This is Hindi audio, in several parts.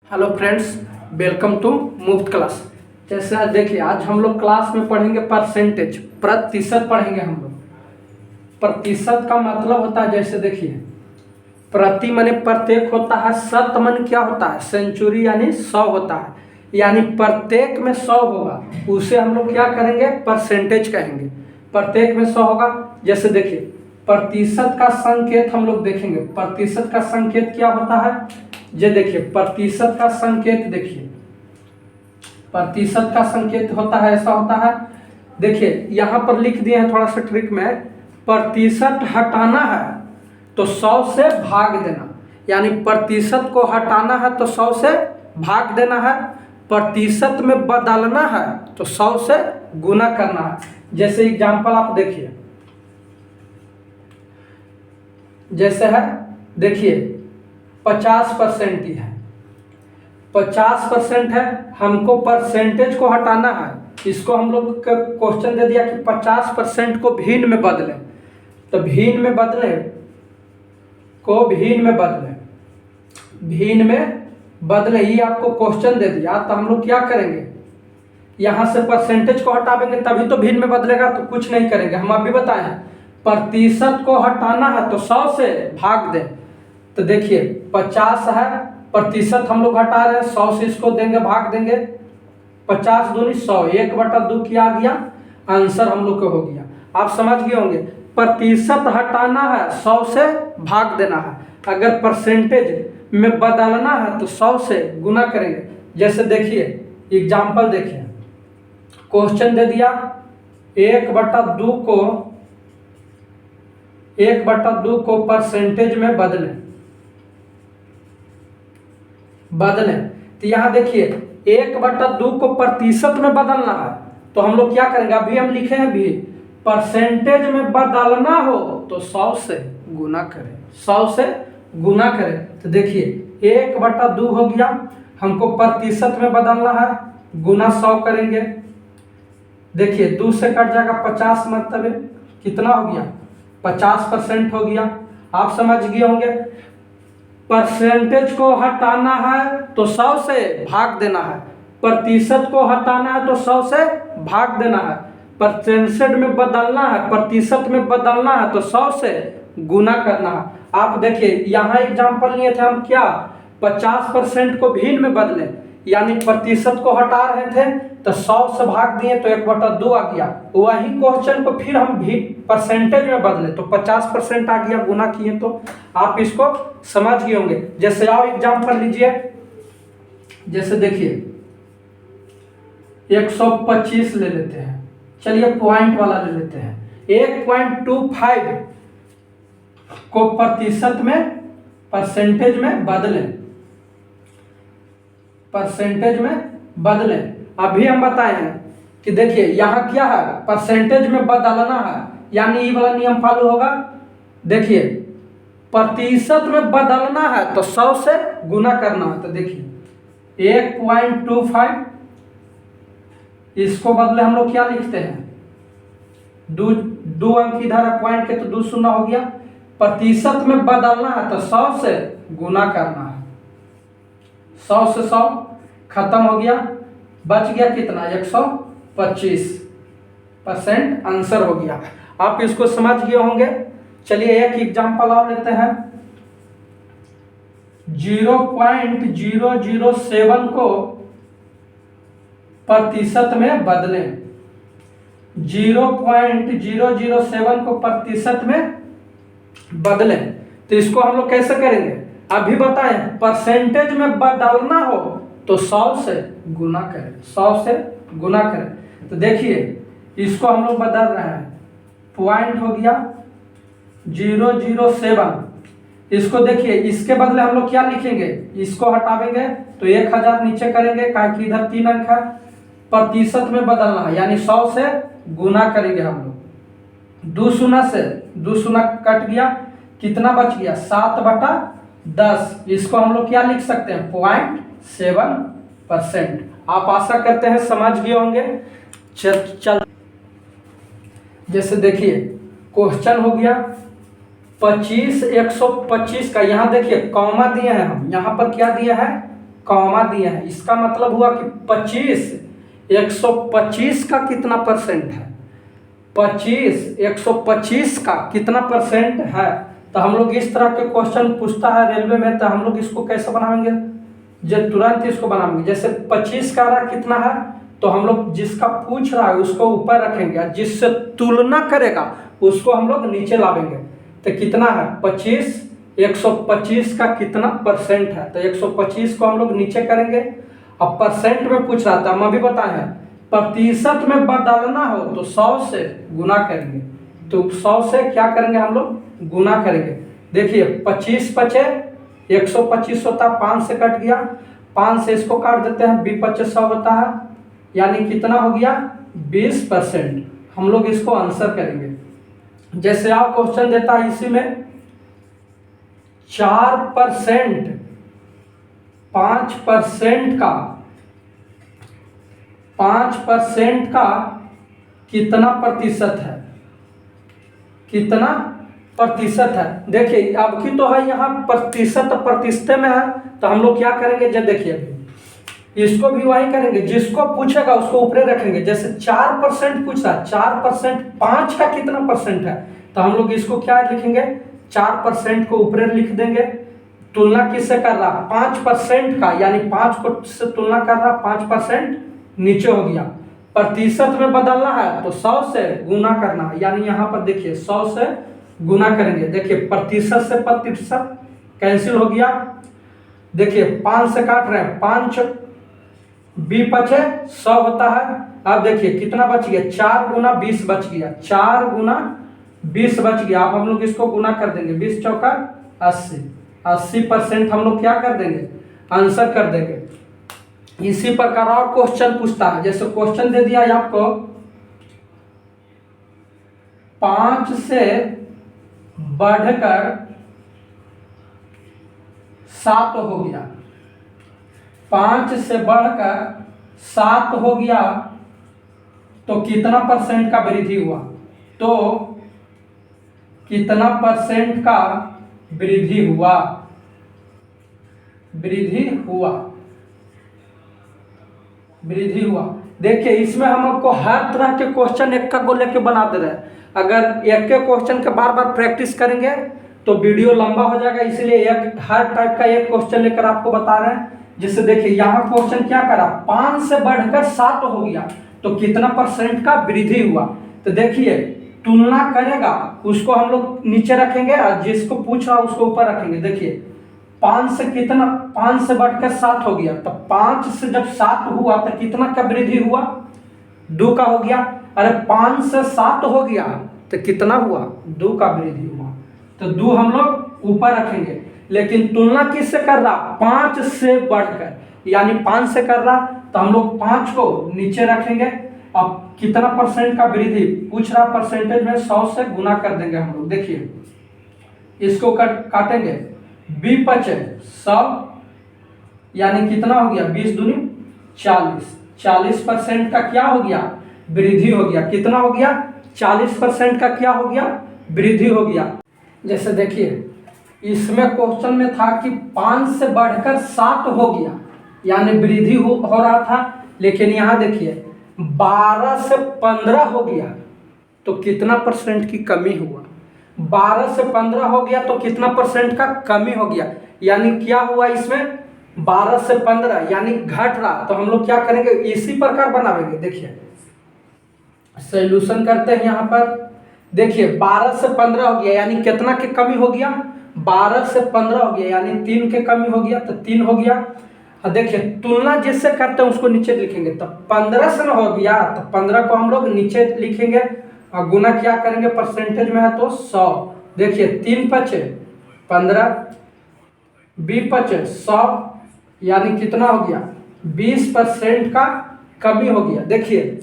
हेलो फ्रेंड्स, वेलकम टू मुफ्त क्लास। जैसे आज देखिए, आज हम लोग क्लास में पढ़ेंगे परसेंटेज, प्रतिशत पढ़ेंगे हम लोग। प्रतिशत का मतलब होता है, जैसे देखिए, प्रति माने प्रत्येक होता है, शत मन क्या होता है, सेंचुरी यानी 100 होता है, यानी प्रत्येक में 100 होगा, उसे हम लोग क्या करेंगे, परसेंटेज कहेंगे। प्रत्येक में 100 होगा। जैसे देखिए, प्रतिशत का संकेत हम लोग देखेंगे। प्रतिशत का संकेत क्या होता है, ये देखिए, प्रतिशत का संकेत देखिए, प्रतिशत का संकेत होता है, ऐसा होता है। देखिए यहाँ पर लिख दिए हैं थोड़ा सा ट्रिक में, प्रतिशत हटाना है तो 100 से भाग देना, यानी प्रतिशत को हटाना है तो 100 से भाग देना है। प्रतिशत में बदलना है तो 100 से गुना करना है। जैसे एग्जांपल आप देखिए, जैसे है, देखिए 50% ही है, 50% है, हमको परसेंटेज को हटाना है। इसको हम लोग का क्वेश्चन दे दिया कि 50% को भिन्न में बदलें, तो भिन्न में बदलें को भिन्न में बदलें, भिन्न में बदलें, ये आपको क्वेश्चन दे दिया। तो हम लोग क्या करेंगे, यहाँ से परसेंटेज को हटावेंगे तभी तो भिन्न में बदलेगा, तो कुछ नहीं करेंगे। हम अभी बताएं, प्रतिशत को हटाना है तो 100 से भाग दें। तो देखिए 50 है, प्रतिशत हम लोग हटा रहे हैं, 100 से इसको देंगे, भाग देंगे, 50 दूनी 100, 1/2 क्या आ गया, आंसर हम लोग को हो गया। आप समझ गए होंगे, प्रतिशत हटाना है 100 से भाग देना है, अगर परसेंटेज में बदलना है तो 100 से गुना करेंगे। जैसे देखिए एग्जाम्पल देखिए, क्वेश्चन दे दिया 1/2 को परसेंटेज में बदलें। तो यहाँ देखिए 1/2 को प्रतिशत में बदलना है, तो हम लोग क्या करेंगे, अभी हम लिखे हैं भी, परसेंटेज में बदलना हो तो 100 से गुना करें, 100 से गुना करें। तो देखिए 1/2 हो गया, हमको प्रतिशत में बदलना है, गुना 100 करेंगे। देखिए 2 से कट जाएगा 50, मतलब कितना हो गया, 50% हो गया। आप समझ गए होंगे, परसेंटेज को हटाना है तो 100 से भाग देना है, प्रतिशत को हटाना है तो 100 से भाग देना है, परसेंटेज में बदलना है, प्रतिशत में बदलना है तो 100 से गुना करना है। आप देखिए यहाँ एग्जांपल लिए थे हम, क्या 50% को भिन्न में बदलें, यानी प्रतिशत को हटा रहे थे तो 100 से भाग दिए तो 1/2 आ गया। वही क्वेश्चन को फिर हम भी परसेंटेज में बदले तो 50% आ गया, गुना किए, तो आप इसको समझ गए होंगे। जैसे आओ एग्जांपल लीजिए, जैसे देखिए 125 ले लेते हैं, चलिए पॉइंट वाला ले लेते हैं। 1.25 को प्रतिशत में, परसेंटेज में बदलें, परसेंटेज में बदलें। अभी हम बताए हैं कि देखिए यहाँ क्या है, परसेंटेज में बदलना है, यानी ये वाला नियम फॉलो होगा। देखिए प्रतिशत में बदलना है तो 100 से गुना करना है, तो देखिए 1.25, इसको बदले हम लोग क्या लिखते हैं, दो अंक इधर है पॉइंट के, तो 2 शून्य हो गया। प्रतिशत में बदलना है तो 100 से गुना करना है, 100 से 100 खत्म हो गया, बच गया कितना, 125% आंसर हो गया। आप इसको समझ गए होंगे। चलिए एक एग्जांपल और लेते हैं, 0.007 को प्रतिशत में बदलें, 0.007 को प्रतिशत में बदलें। तो इसको हम लोग कैसे करेंगे, अभी बताएं, परसेंटेज में बदलना हो तो 100 से गुना करें, 100 से गुना करें। तो देखिए इसको हम लोग बदल रहे हैं, पॉइंट हो गया 007, इसको देखिए, इसके बदले हम लोग क्या लिखेंगे, इसको हटावेंगे तो 1000 नीचे करेंगे, कारण कि इधर 3 अंक है, प्रतिशत में बदलना है, यानी 100 से गुना करेंगे हम लोग। 2 शून्य से 2 शून्य कट गया, कितना बच गया, 7/10, इसको हम लोग क्या लिख सकते हैं, 0.7%। आप आशा करते हैं समझ गए होंगे। चल जैसे देखिए क्वेश्चन हो गया 25 125 का, यहाँ देखिए कॉमा दिए हैं हम, यहाँ पर क्या दिया है कॉमा दिए हैं, इसका मतलब हुआ कि 25 125 का कितना परसेंट है, 25 125 का कितना परसेंट है। तो हम लोग इस तरह के क्वेश्चन पूछता है रेलवे में, तो हम लोग इसको कैसे बनाएंगे, जो तुरंत इसको बनाएंगे। जैसे 25 का रहा कितना है, तो हम लोग जिसका पूछ रहा है उसको ऊपर रखेंगे, जिससे तुलना करेगा उसको हम लोग नीचे लावेंगे। तो कितना है 25 125 का कितना परसेंट है, तो 125 को हम लोग नीचे करेंगे। अब परसेंट में पूछ रहा था, हम अभी बताए हैं प्रतिशत में बदलना हो तो 100 से गुना करेंगे। तो 100 से क्या करेंगे हम लोग, गुना करेंगे। देखिए 25 बचे 125 होता है, 5 से कट गया, 5 से इसको काट देते हैं, 20 होता है, यानी कितना हो गया 20%। हम लोग इसको आंसर करेंगे। जैसे आप क्वेश्चन देता है इसी में 4% 5% का कितना प्रतिशत है, कितना प्रतिशत है। देखिए अब की तो है यहाँ प्रतिशत में है, तो हम लोग क्या करेंगे, जब देखिए इसको भी वही करेंगे, जिसको पूछेगा उसको ऊपर रखेंगे। जैसे 4% पूछा, 4% 5 का कितना परसेंट है, तो हम लोग इसको क्या लिखेंगे, 4% को ऊपर लिख देंगे। तुलना किससे कर रहा, 5% का, यानी 5 को से तुलना कर रहा, 5% नीचे हो गया। प्रतिशत में बदलना है तो 100 से गुना करना है, यानी यहाँ पर देखिए 100 से गुना करेंगे। देखिए प्रतिशत से प्रतिशत कैंसिल हो गया। देखिए 5 से काट रहे हैं, 5 20 बचे 100 होता है। अब देखिए कितना बच गया, 4 गुना 20 बच गया, 4 गुना 20 बच गया। अब हम लोग इसको गुना कर देंगे, 20 चौका 80% हम लोग क्या कर देंगे, आंसर कर देंगे। इसी प्रकार और क्वेश्चन पूछता है, जैसे क्वेश्चन दे दिया है आपको 5 से बढ़कर 7 हो गया, 5 से बढ़कर 7 हो गया तो कितना परसेंट का वृद्धि हुआ, तो कितना परसेंट का वृद्धि हुआ, वृद्धि हुआ। देखिए इसमें हम आपको हर तरह के क्वेश्चन एक का को लेके बना दे रहे हैं। अगर एक के क्वेश्चन के बार बार प्रैक्टिस करेंगे तो वीडियो लंबा हो जाएगा, इसलिए एक हर टाइप का एक क्वेश्चन लेकर आपको बता रहे हैं। जिससे देखिए यहाँ क्वेश्चन क्या करा, 5 से बढ़कर 7 हो गया तो कितना परसेंट का वृद्धि हुआ। तो देखिए तुलना करेगा उसको हम लोग नीचे रखेंगे और जिसको पूछ रहा उसको ऊपर रखेंगे। देखिए 5 से कितना, 5 से बढ़कर 7 हो गया, तो 5 से जब 7 हुआ तो कितना का वृद्धि हुआ, 2 का हो गया। अरे 5 से 7 हो गया तो कितना हुआ, 2 का वृद्धि हुआ, तो 2 हम लोग ऊपर रखेंगे। लेकिन तुलना किससे कर रहा, 5 से बढ़कर, यानी 5 से कर रहा तो हम लोग 5 को नीचे रखेंगे। अब कितना परसेंट का वृद्धि पूछ रहा, परसेंटेज में 100 से गुना कर देंगे हम लोग। देखिए इसको काटेंगे, 20 बचे 100, यानी कितना हो गया, 20 दूनी 40, 40% का क्या हो गया, वृद्धि हो गया। कितना हो गया, 40% का क्या हो गया, वृद्धि हो गया। जैसे देखिए इसमें क्वेश्चन में था कि 5 से बढ़कर 7 हो गया, यानी वृद्धि हो रहा था। लेकिन यहाँ देखिए 12 से 15 हो गया तो कितना परसेंट की कमी हुआ, 12 से 15 हो गया तो कितना परसेंट का कमी हो गया, यानी क्या हुआ इसमें, 12 से 15 यानी घट रहा। तो हम लोग क्या करेंगे, इसी प्रकार बनाएंगे। देखिए सॉल्यूशन करते हैं यहाँ पर। देखिए 12 से 15 हो गया, यानी कितना की कमी हो गया, 12 से 15 हो गया, यानी 3 के कमी हो गया, तो 3 हो गया। देखिए तुलना जिससे करते हैं उसको नीचे लिखेंगे, तो 15 से हो गया तो 15 को हम लोग नीचे लिखेंगे और गुना क्या करेंगे, परसेंटेज में है तो 100। देखिए 3 बचे 15, 20 बचे 100, यानी कितना हो गया, 20% का कमी हो गया। देखिए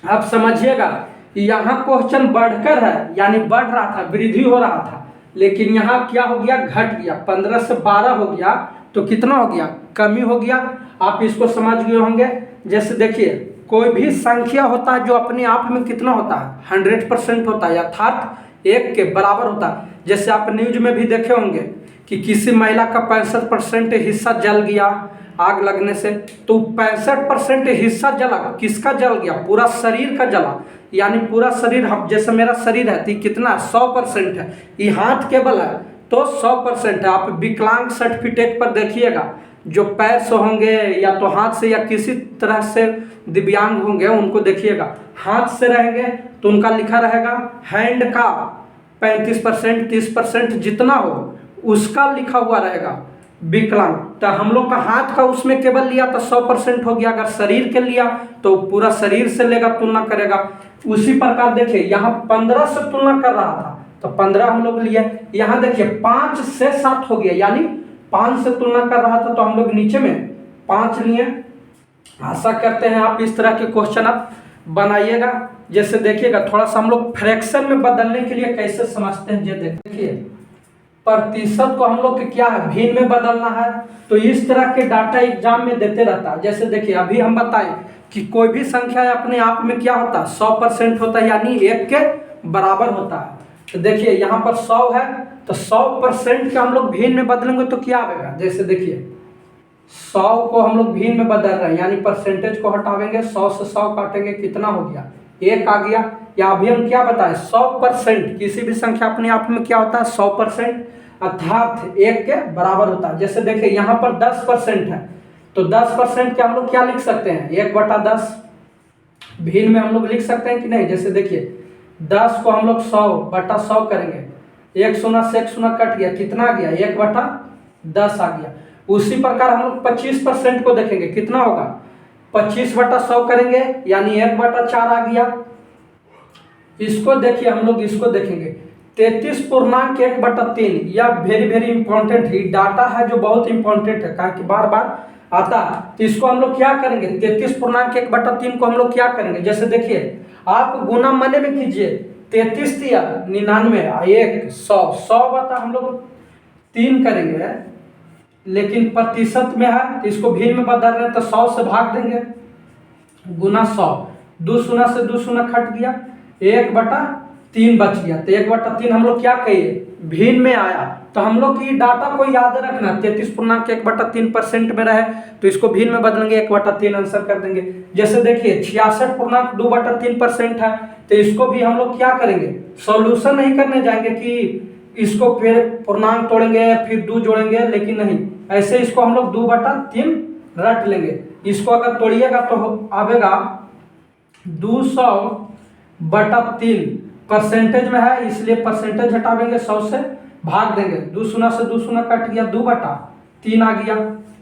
आप समझिएगा यहाँ क्वेश्चन बढ़कर है, यानी बढ़ रहा था, वृद्धि हो रहा था, लेकिन यहाँ क्या हो गया, घट गया। 15 से 12 हो गया तो कितना हो गया, कमी हो गया। आप इसको समझ गए होंगे। जैसे देखिए कोई भी संख्या होता है जो अपने आप में कितना होता है, 100% होता है, अर्थात 1 के बराबर होता है। जैसे आप न्यूज में भी देखे होंगे कि किसी महिला का 65% हिस्सा जल गया, आग लगने से, तो 65% हिस्सा जला, किसका जल गया, पूरा शरीर का जला। यानी पूरा शरीर, हम जैसे मेरा शरीर है तो कितना 100% है, ये हाथ केवल है तो 100% है। आप विकलांग सर्टिफिकेट पर देखिएगा, जो पैर से होंगे या तो हाथ से या किसी तरह से दिव्यांग होंगे उनको देखिएगा, हाथ से रहेंगे तो उनका लिखा रहेगा हैंड का 35%, 30% जितना हो उसका लिखा हुआ रहेगा विकलांग। तो हम लोग का हाथ का उसमें केवल लिया तो 100% हो गया, अगर शरीर के लिया तो पूरा शरीर से लेगा, तुलना करेगा। उसी प्रकार देखिए यहाँ 15 से तुलना कर रहा था तो 15 हम लोग लिए, यहाँ देखिए 5 से 7 हो गया, यानी 5 से तुलना कर रहा था तो हम लोग नीचे में 5 लिए। आशा करते हैं आप इस तरह के क्वेश्चन आप बनाइएगा। जैसे देखिएगा थोड़ा सा हम लोग फ्रैक्शन में बदलने के लिए कैसे समझते हैं, ये देखिए प्रतिशत को हम लोग के क्या है भिन्न में बदलना है, तो इस तरह के डाटा एग्जाम में देते रहता है। जैसे देखिए अभी हम बताएं कि कोई भी संख्या अपने आप में क्या होता है 100% होता है, यानी 1 के बराबर होता है। तो देखिए यहाँ पर 100 है तो 100% के हम लोग भिन्न में बदलेंगे तो क्या आएगा, जैसे देखिए 100 को हम लोग भिन्न में बदल रहे हैं, यानी परसेंटेज को हटावेंगे, 100 से 100 काटेंगे, कितना हो गया 1 आ गया। या अभी हम क्या बताएं 100%, किसी भी संख्या अपने आप में क्या होता है 100% अर्थात 1 के बराबर होता है। जैसे देखिए यहाँ पर 10% है तो 10% के हम लोग क्या लिख सकते हैं 1/10, भिन्न में हम लोग लिख सकते हैं कि नहीं। जैसे देखिए 10 को हम लोग 100/100 करेंगे, 1 शून्य से 1 शून्य कट गया, कितना आ गया 1/10 आ गया। उसी प्रकार हम लोग 25% को देखेंगे, कितना होगा 25/100 करेंगे, यानी 1/4 आ गया। इसको देखिए हम लोग इसको देखेंगे 33.1/3, यह वेरी वेरी इंपॉर्टेंट है, डाटा है जो बहुत इंपॉर्टेंट है, कहा कि बार बार आता है। तो इसको हम लोग क्या करेंगे 33.1/3 को हम लोग क्या करेंगे, जैसे देखिए आप गुना मने में कीजिए, 33 दिया 99, 1 100 बता हम लोग 3 करेंगे, लेकिन प्रतिशत में है तो इसको भिन्न में बदल रहे हैं तो 100 से भाग देंगे, गुना 100, 2 शून्य से 2 शून्य कट गया, 1/3 बच गया। तो 1/3 हम लोग क्या कहिए भिन्न में आया, तो हम लोग की डाटा को याद रखना 33.1/3% में रहे तो इसको भिन्न में बदलेंगे, 1/3 आंसर कर देंगे। जैसे देखिए 66.2/3% है तो इसको भी हम लोग क्या करेंगे सॉल्यूशन नहीं करने जाएंगे कि इसको फिर पूर्णांक तोड़ेंगे फिर 2 जोड़ेंगे, लेकिन नहीं, ऐसे इसको हम लोग 2/3 रट लेंगे। इसको अगर तोड़िएगा तो आवेगा 200/3, परसेंटेज में है इसलिए परसेंटेज हटावेंगे, 100 से भाग देंगे, 2 शून्य से 2 शून्य कट गया, 2/3 आ गया।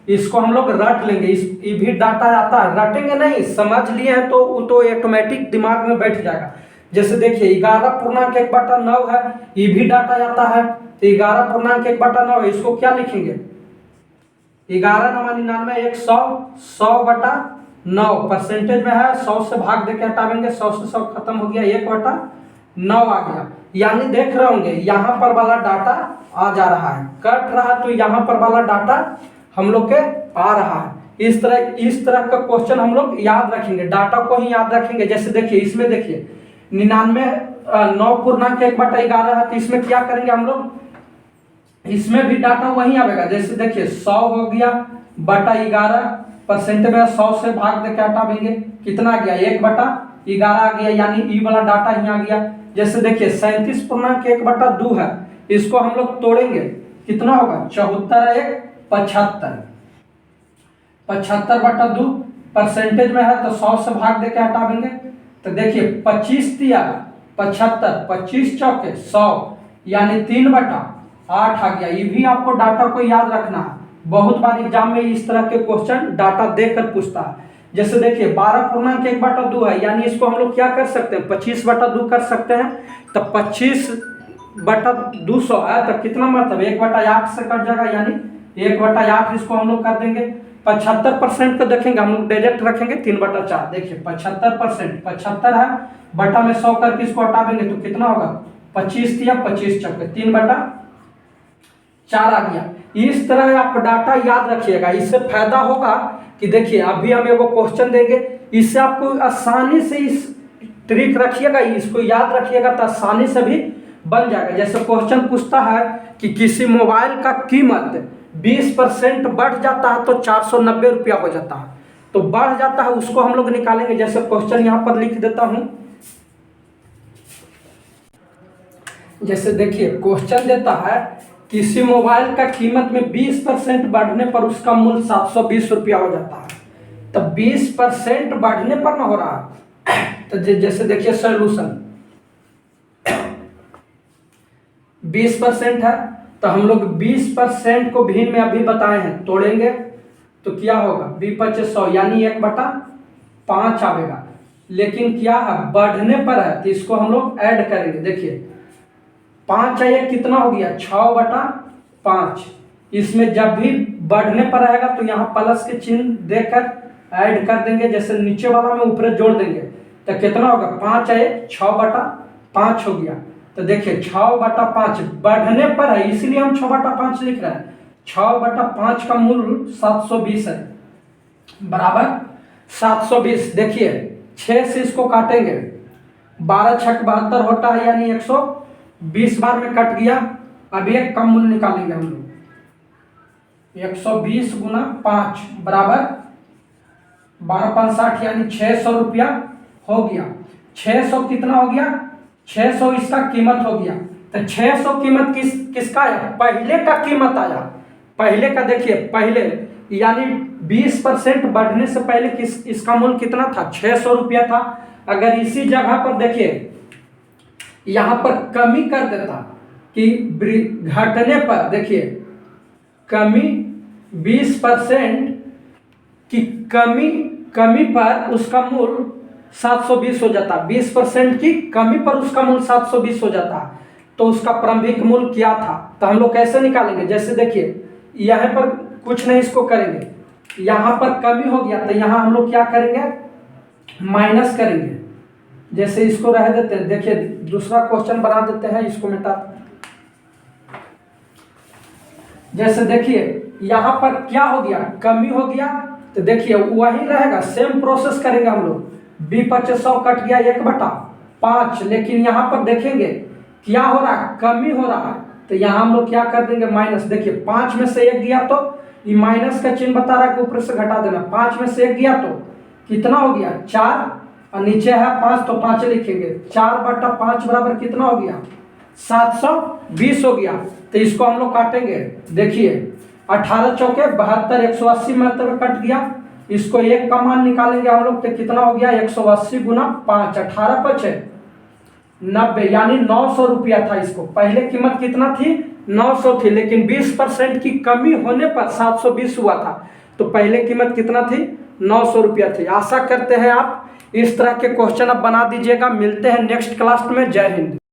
इसको हम लोग रट लेंगे, ये भी डाटा आता है, रटेंगे नहीं, समझ लिए हैं तो वो तो ऑटोमेटिक दिमाग में बैठ जाएगा। जैसे देखिए 11.1/9 है, ये भी डाटा आता है, तो 11.1/9 है, इसको क्या लिखेंगे 11×99 100, 100/9 परसेंटेज में है, 100 से भाग देके हटावेंगे, 100 से 100 खत्म हो गया, 1/9 आ गया। यानी देख रहे होंगे यहाँ पर वाला डाटा आ जा रहा है, कट रहा तो यहाँ पर वाला डाटा हम लोग के आ रहा है। इस तरह का क्वेश्चन हम लोग याद रखेंगे, डाटा को ही याद रखेंगे। जैसे देखिए इसमें देखिए 9.1/11 है तो इसमें क्या करेंगे हम लोग, इसमें भी डाटा वही आएगा। जैसे देखिए 100 हो गया /11, परसेंटेज में 100 से भाग देके हटावेंगे, कितना आ गया 1/11 आ गया, यानी ई वाला डाटा यहाँ आ गया। जैसे देखिए 37.1/2 है, इसको हम लोग तोड़ेंगे, कितना होगा 74 75, 75/2 परसेंटेज में है तो 100 से भाग देके हटावेंगे। तो देखिए 25 दिया 75, 25 चौके 100, यानी 3/8 आ गया। ये भी आपको डाटा को याद रखना है, बहुत बार एग्जाम में इस तरह के क्वेश्चन डाटा देकर पूछता है। जैसे देखिए 12.1/2 है, यानी इसको हम लोग क्या कर सकते हैं 25/2 कर सकते हैं, तो 25/200 है तो कितना मतलब 1/8 से कट जाएगा, यानी 1/8 इसको हम लोग कर देंगे। 75% को देखेंगे हम लोग डायरेक्ट रखेंगे 3/4, देखिए 75%, 75 है बटा में 100 करके इसको हटावेंगे तो कितना होगा 25 दिया 25 चौके 3/4 आ गया। इस तरह आप डाटा याद रखिएगा, इससे फायदा होगा कि देखिए अभी हम एगो क्वेश्चन देंगे, इससे आपको आसानी से इस ट्रिक रखिएगा, इसको याद रखिएगा तो आसानी से भी बन जाएगा। जैसे क्वेश्चन पूछता है कि किसी मोबाइल का कीमत 20% बढ़ जाता है तो 490 रुपया हो जाता है। तो बढ़ जाता है उसको हम लोग निकालेंगे। जैसे क्वेश्चन यहाँ पर लिख देता हूँ। जैसे देखिए क्वेश्चन देता है किसी मोबाइल का कीमत में 20% बढ़ने पर उसका मूल्य 720 रुपया हो जाता है। तो 20% बढ़ने पर ना हो रहा है। तो जैसे देखिए सोल्यूशन 20% है, तो हम लोग 20% को भिन्न में अभी बताए हैं, तोड़ेंगे तो क्या होगा, 20×100 यानी 1/5 आएगा। लेकिन क्या है, बढ़ने पर है, तो इसको हम लोग ऐड करेंगे। देखिए 5 है, कितना हो गया 6/5। इसमें जब भी बढ़ने पर आएगा तो यहाँ प्लस के चिन्ह देकर ऐड कर देंगे। जैसे नीचे वाला में ऊपर जोड़ देंगे तो कितना होगा, 5 है 6/5 हो गया। तो देखिए 6/5 बढ़ने पर है, इसलिए हम 6/5 लिख रहे हैं। 6/5 का मूल्य 720 है, बराबर 720। देखिए 6 से इसको काटेंगे, 12 छक 72 होता है, यानी 120 बार में कट गया। अब एक कम मूल्य निकालेंगे हम लोग, 120 गुना 5 बराबर 12×5 = 60, यानी 600 रुपया हो गया। 600 कितना हो गया, 600 इसका कीमत हो गया। तो 600 कीमत किसका आया, पहले का कीमत आया। पहले का देखिए, पहले यानी 20% बढ़ने से पहले इसका मूल्य कितना था, 600 रुपया था। अगर इसी जगह पर देखिए यहाँ पर कमी कर देता कि घटने पर, देखिए कमी 20% की कमी पर उसका मूल्य 720 हो जाता। 20% की कमी पर उसका मूल्य 720 हो जाता। तो उसका प्रारंभिक मूल्य क्या था, तो हम लोग कैसे निकालेंगे। जैसे देखिए यहाँ पर कुछ नहीं, इसको करेंगे, यहाँ पर कमी हो गया तो यहाँ हम लोग क्या करेंगे, माइनस करेंगे। जैसे इसको रह देते हैं, देखिए दूसरा क्वेश्चन बना देते हैं, इसको मिटा। जैसे देखिए यहाँ पर क्या हो गया, कमी हो गया, तो देखिए वही रहेगा, सेम प्रोसेस करेंगे हम लोग। 20×100 कट गया 1/5, लेकिन यहाँ पर देखेंगे क्या हो रहा है, कमी हो रहा है। तो यहाँ हम लोग क्या कर देंगे, माइनस। देखिए 5 में से 1 गया तो ये माइनस का चिन्ह बता रहा है कि ऊपर से घटा देना। 5 में से 1 गया तो कितना हो गया, 4, और नीचे है 5 तो 5 लिखेंगे। 4/5 बराबर कितना हो गया, 720 हो गया। तो इसको हम लोग काटेंगे। देखिए 18 चौके 72, 180 मतलब कट गया। इसको 1 का मान निकालेंगे हम लोग तो कितना हो गया, 180 गुना 5, 18×5 = 90, यानी 900 रुपया था। इसको पहले कीमत कितना थी, 900 थी, लेकिन 20% की कमी होने पर 720 हुआ था। तो पहले कीमत कितना थी, 900 रुपया थी। आशा करते हैं आप इस तरह के क्वेश्चन अब बना दीजिएगा। मिलते हैं नेक्स्ट क्लास में। जय हिंद।